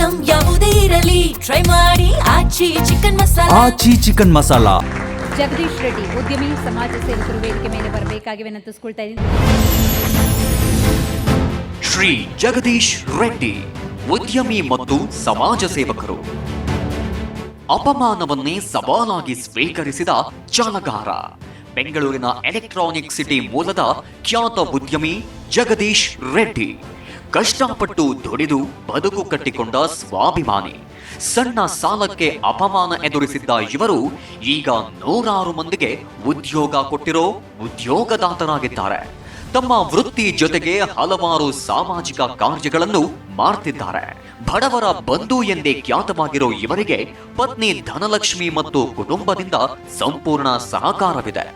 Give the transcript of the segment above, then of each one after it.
Item ಯಾವುದೇ ಇರಲಿ try ಮಾಡಿ ಆಚಿ ಚಿಕನ್ ಮಸಾಲಾ. ಆಚಿ ಚಿಕನ್ ಮಸಾಲಾ. ಜಗದೀಶ್ ರೆಡ್ಡಿ ಉದ್ಯಮಿ, ಸಮಾಜ ಸೇವಕರು ವೇದಿಕೆ ಮೇಲೆ ಬರಬೇಕಾಗಿ ವಿನಂತಿಸಿಕೊಳ್ತಾ ಇದ್ದೀನಿ. ಶ್ರೀ ಜಗದೀಶ್ ರೆಡ್ಡಿ ಉದ್ಯಮಿ ಮತ್ತು ಸಮಾಜ ಸೇವಕರು. ಅಪಮಾನವನ್ನೇ ಸವಾಲಾಗಿ ಸ್ವೀಕರಿಸಿದ ಚಾಲಗಾರ. ಬೆಂಗಳೂರಿನ ಎಲೆಕ್ಟ್ರಾನಿಕ್ ಸಿಟಿ ಮೂಲದ ಖ್ಯಾತ ಉದ್ಯಮಿ ಜಗದೀಶ್ ರೆಡ್ಡಿ ಕಷ್ಟಪಟ್ಟು ದುಡಿದು ಬದುಕು ಕಟ್ಟಿಕೊಂಡ ಸ್ವಾಭಿಮಾನಿ. ಸಣ್ಣ ಸಾಲಕ್ಕೆ ಅಪಮಾನ ಎದುರಿಸಿದ್ದ ಇವರು ಈಗ ನೂರಾರು ಮಂದಿಗೆ ಉದ್ಯೋಗ ಕೊಟ್ಟಿರೋ ಉದ್ಯೋಗದಾತರಾಗಿದ್ದಾರೆ. ತಮ್ಮ ವೃತ್ತಿ ಜೊತೆಗೆ ಹಲವಾರು ಸಾಮಾಜಿಕ ಕಾರ್ಯಗಳನ್ನು ಮಾಡ್ತಿದ್ದಾರೆ. ಬಡವರ ಬಂಧು ಎಂದೇ ಖ್ಯಾತವಾಗಿರೋ ಇವರಿಗೆ ಪತ್ನಿ ಧನಲಕ್ಷ್ಮಿ ಮತ್ತು ಕುಟುಂಬದಿಂದ ಸಂಪೂರ್ಣ ಸಹಕಾರವಿದೆ.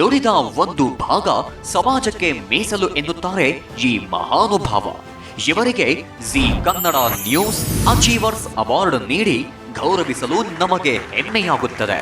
ದುಡಿದ ಒಂದು ಭಾಗ ಸಮಾಜಕ್ಕೆ ಮೀಸಲು ಎನ್ನುತ್ತಾರೆ ಈ ಮಹಾನುಭಾವ. ಇವರಿಗೆ G Kannada news achievers award ನೀಡಿ ಗೌರವಿಸಲು ನಮಗೆ ಹೆಮ್ಮೆಯಾಗುತ್ತದೆ.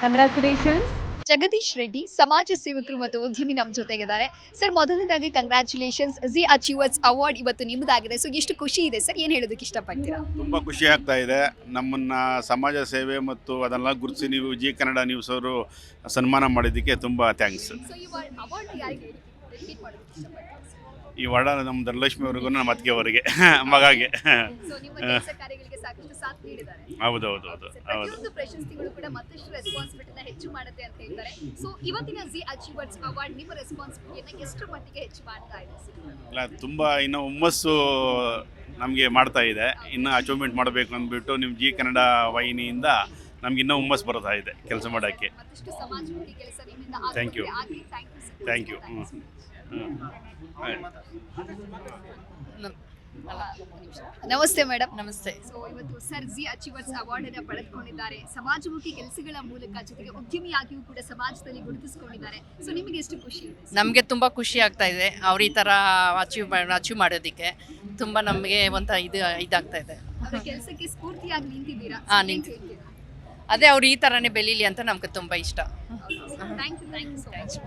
ಕಂಗ್ರಾಚುಲೇಷನ್ಸ್. ಜಗದೀಶ್ ರೆಡ್ಡಿ ಸಮಾಜ ಸೇವಕರು ಮತ್ತು ಉದ್ಯಮಿ ನಮ್ಮ ಜೊತೆಗಿದ್ದಾರೆ. ಸರ್, ಮೊದಲನೇದಾಗಿ ಕಂಗ್ರಾಚುಲೇಷನ್ಸ್, ಜಿ ಅಚೀವರ್ಸ್ ಅವಾರ್ಡ್ ಇವತ್ತು ನಿಮ್ಮದಾಗಿದೆ. ಸೊ ಎಷ್ಟು ಖುಷಿ ಇದೆ ಸರ್, ಏನು ಹೇಳೋದಕ್ಕೆ ಇಷ್ಟಪಡ್ತೀರಾ? ತುಂಬ ಖುಷಿ ಆಗ್ತಾ ಇದೆ. ನಮ್ಮನ್ನು ಸಮಾಜ ಸೇವೆ ಮತ್ತು ಅದನ್ನೆಲ್ಲ ಗುರುತಿಸಿ ನೀವು ಜಿ ಕನ್ನಡ ನ್ಯೂಸ್ ಅವರು ಸನ್ಮಾನ ಮಾಡಿದ್ದಕ್ಕೆ ತುಂಬ ಥ್ಯಾಂಕ್ಸ್. ಈ ವಾರ್ಡ ನಮ್ಮ ಧನಲಕ್ಷ್ಮಿ ಅವ್ರಿಗೂ ನಮ್ಮ ಅತ್ತಿಗೆ ಅವರಿಗೆ ಮಗಾಗೆ. ಹೌದೌದು ಹೌದು. ಪ್ರಶಸ್ತಿಗಳು ಕೂಡ ಮತ್ತಷ್ಟು ರೆಸ್ಪಾನ್ಸಿಬಿಲಿಟಿನ ಹೆಚ್ಚು ಮಾಡುತ್ತೆ ಅಂತ ಹೇಳ್ತಾರೆ. ಸೊ ಇವತ್ತಿನ ಜಿ ಅಚೀವರ್ಸ್ ಅವಾರ್ಡ್ ನಿಮ್ಮ ರೆಸ್ಪಾನ್ಸಿಬಿಲಿಟಿಯನ್ನು ಎಷ್ಟು ಮಟ್ಟಿಗೆ ಹೆಚ್ಚು ಮಾಡ್ತಾ ಇದೆ? ಇಲ್ಲ, ತುಂಬ ಇನ್ನೂ ಹುಮ್ಮಸ್ಸು ನಮಗೆ ಮಾಡ್ತಾ ಇದೆ. ಇನ್ನೂ ಅಚೀವ್ಮೆಂಟ್ ಮಾಡಬೇಕು ಅಂದ್ಬಿಟ್ಟು ನಿಮ್ಮ ಜಿ ಕನ್ನಡ ವಾಹಿನಿಯಿಂದ ನಮ್ಗೆ ಇನ್ನೂ ಹುಮ್ಮಸ್ಸು ಬರ್ತಾ ಇದೆ ಕೆಲಸ ಮಾಡೋಕ್ಕೆ. Thank you. ನಮಸ್ತೆ ಮೇಡಮ್. ನಮಸ್ತೆ. ಸೊ ಇವತ್ತು ಸರ್ ಜಿ ಅಚೀವರ್ಸ್ ಅವಾರ್ಡ್ ಅನ್ನು ಪಡೆದುಕೊಂಡಿದ್ದಾರೆ. ಸಮಾಜಮುಖಿ ಕೆಲಸಗಳ ಮೂಲಕ ಜೊತೆಗೆ ಉದ್ಯಮಿಯಾಗಿಯೂ ಕೂಡ ಸಮಾಜದಲ್ಲಿ ಗುರುತಿಸಿಕೊಂಡಿದ್ದಾರೆ. ಸೊ ನಿಮಗೆ ಎಷ್ಟು ಖುಷಿ ಇದೆ? ನಮಗೆ ತುಂಬ ಖುಷಿ ಆಗ್ತಾ ಇದೆ. ಅವ್ರು ಈ ಥರ ಅಚೀವ್ ಮಾಡೋದಕ್ಕೆ ತುಂಬ ನಮಗೆ ಒಂಥರ ಇದಾಗ್ತಾ ಇದೆ. ಕೆಲಸಕ್ಕೆ ಸ್ಫೂರ್ತಿಯಾಗಿ ನಿಂತಿದ್ದೀರಾ? ಅದೇ ಅವ್ರು ಈ ಥರನೇ ಬೆಳೀಲಿ ಅಂತ ನಮ್ಗೆ ತುಂಬ ಇಷ್ಟ. Thank you so much.